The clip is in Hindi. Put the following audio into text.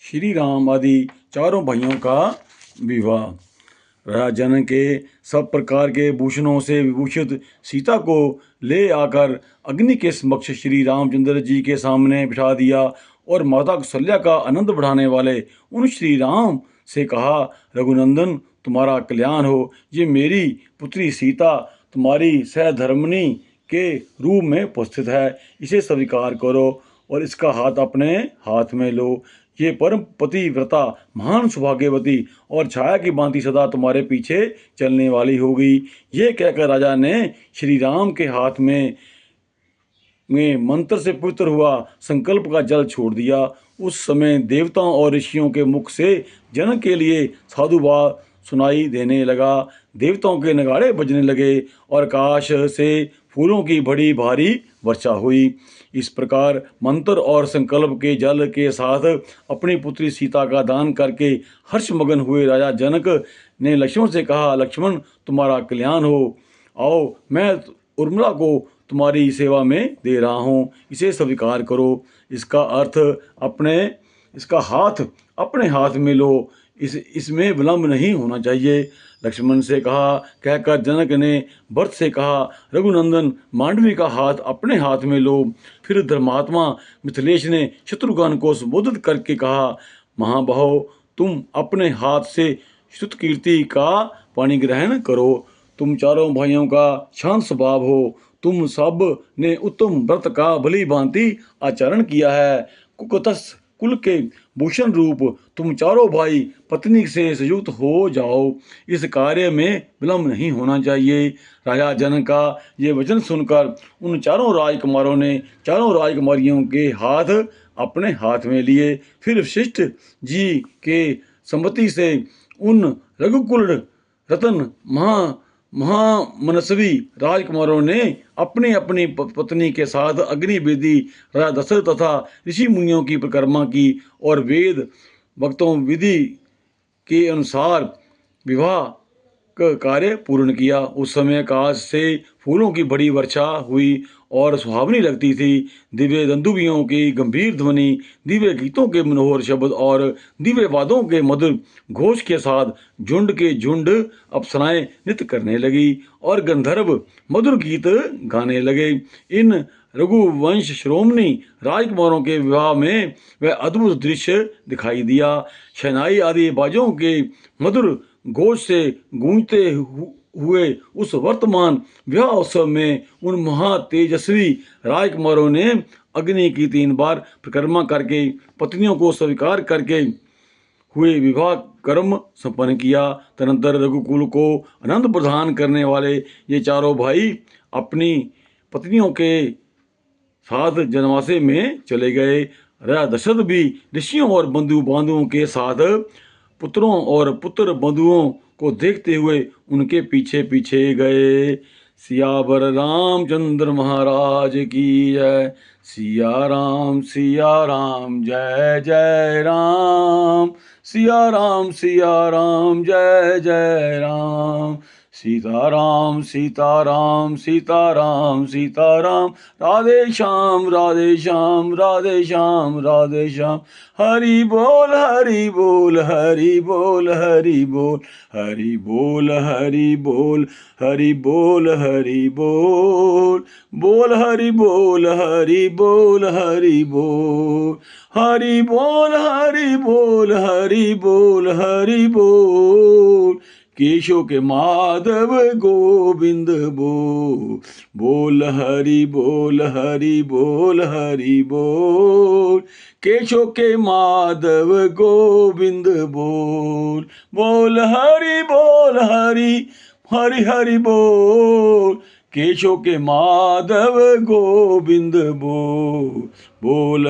श्री राम आदि चारों भाइयों का विवाह। राजा जनक के सब प्रकार के भूषणों से विभूषित सीता को ले आकर अग्नि के समक्ष श्री रामचंद्र जी के सामने बिठा दिया और माता कौशल्या का आनंद बढ़ाने वाले उन श्री राम से कहा, रघुनंदन तुम्हारा कल्याण हो। ये मेरी पुत्री सीता तुम्हारी सहधर्मिणी के रूप में उपस्थित है, इसे स्वीकार करो और इसका हाथ अपने हाथ में लो। ये परम पतिव्रता महान सौभाग्यवती और छाया की भांति सदा तुम्हारे पीछे चलने वाली होगी। ये कहकर राजा ने श्री राम के हाथ में मंत्र से पवित्र हुआ संकल्प का जल छोड़ दिया। उस समय देवताओं और ऋषियों के मुख से जनक के लिए साधुवाद सुनाई देने लगा। देवताओं के नगाड़े बजने लगे और आकाश से फूलों की बड़ी भारी वर्षा हुई। इस प्रकार मंत्र और संकल्प के जल के साथ अपनी पुत्री सीता का दान करके हर्षमगन हुए राजा जनक ने लक्ष्मण से कहा, लक्ष्मण तुम्हारा कल्याण हो। आओ, मैं उर्मिला को तुम्हारी सेवा में दे रहा हूँ, इसे स्वीकार करो। इसका हाथ अपने हाथ में लो, इसमें विलंब नहीं होना चाहिए। लक्ष्मण से कहा कहकर जनक ने भरत से कहा, रघुनंदन मांडवी का हाथ अपने हाथ में लो। फिर धर्मात्मा मिथिलेश ने शत्रुघ्न को संबोधित करके कहा, महाबाहो तुम अपने हाथ से श्रुत कीर्ति का पानी ग्रहण करो। तुम चारों भाइयों का शांत स्वभाव हो। तुम सब ने उत्तम व्रत का भली भांति आचरण किया है। कुकतस कुल के भूषण रूप तुम चारों भाई पत्नी से संयुक्त हो जाओ, इस कार्य में विलंब नहीं होना चाहिए। राजा जनक का ये वचन सुनकर उन चारों राजकुमारों ने चारों राजकुमारियों के हाथ अपने हाथ में लिए। फिर वशिष्ठ जी के सम्मति से उन रघुकुल रतन महामनस्वी राजकुमारों ने अपनी अपनी पत्नी के साथ अग्नि वेदी राजा दशरथ तथा ऋषि मुनियों की परिक्रमा की और वेद भक्तों विधि के अनुसार विवाह का कार्य पूर्ण किया। उस समय आकाश से फूलों की बड़ी वर्षा हुई और सुहावनी लगती थी। दिव्य दंदुभियों की गंभीर ध्वनि, दिव्य गीतों के मनोहर शब्द और दिव्य वादों के मधुर घोष के साथ झुंड के झुंड अप्सराएं नृत्य करने लगी और गंधर्व मधुर गीत गाने लगे। इन रघुवंश श्रोमणी राजकुमारों के विवाह में वह अद्भुत दृश्य दिखाई दिया। शहनाई आदि बाजों के मधुर घोष से गूंजते हुए उस वर्तमान विवाह उत्सव में उन महातेजस्वी राजकुमारों ने अग्नि की 3 बार परिक्रमा करके पत्नियों को स्वीकार करके हुए विवाह कर्म संपन्न किया। तदनंतर रघुकुल को आनंद प्रदान करने वाले ये चारों भाई अपनी पत्नियों के साथ जनवासे में चले गए। राजा दशरथ भी ऋषियों और बंधु बांधवों के साथ पुत्रों और पुत्र बंधुओं को देखते हुए उनके पीछे पीछे गए। सियावर रामचंद्र महाराज की जय। सिया राम जय जय राम। सिया राम जय जय राम। सीताराम सीताराम सीताराम सीताराम। राधे श्याम राधे श्याम राधे श्याम राधे श्याम। हरि बोल हरि बोल हरि बोल हरि बोल हरि बोल हरि बोल हरि बोल हरि बोल बोल हरि बोल हरि बोल हरि बोल हरि बोल हरि बोल हरि बोल हरि बोल। केशव के माधव गोविंद बोल हरि बोल हरि बोल हरि बोल। केशव के माधव गोविंद बोल हरि हरि हरि बोल। केशव के माधव गोविंद बोल